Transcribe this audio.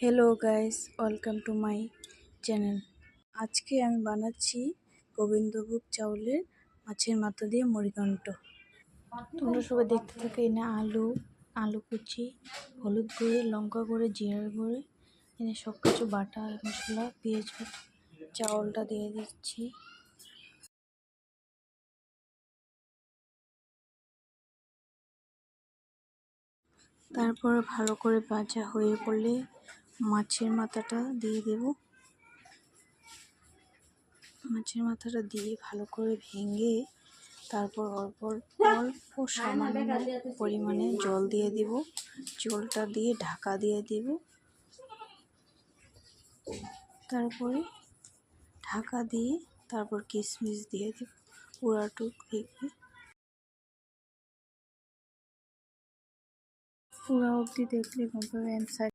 Hello guys, welcome to my channel. আজকে আমি বানাচ্ছি গোবিন্দভোগ চাউলের মাছের মাথা দিয়ে মুড়িঘণ্ট। তোমরা সবাই দেখতে থাকো। এনে আলু কুচি, হলুদ গুঁড়ো, লঙ্কা গুঁড়ো, জিরার গুঁড়ো, এনে সব কিছু বাটা মশলা, পেঁয়াজ বাটা, চাউলটা দিয়ে দিচ্ছি। তারপর ভালো করে ভাজা হয়ে পড়লে মাছের মাথাটা দিয়ে দেব। মাছের মাথাটা দিয়ে ভালো করে ভেঙে তারপর অল্প সামান্য পরিমাণে জল দিয়ে দিব। জলটা দিয়ে ঢাকা দিয়ে দিব। তারপরে ঢাকা দিয়ে তারপর কিশমিশ দিয়ে দিব পুরাটুক রেখে। পুরা অবধি দেখলে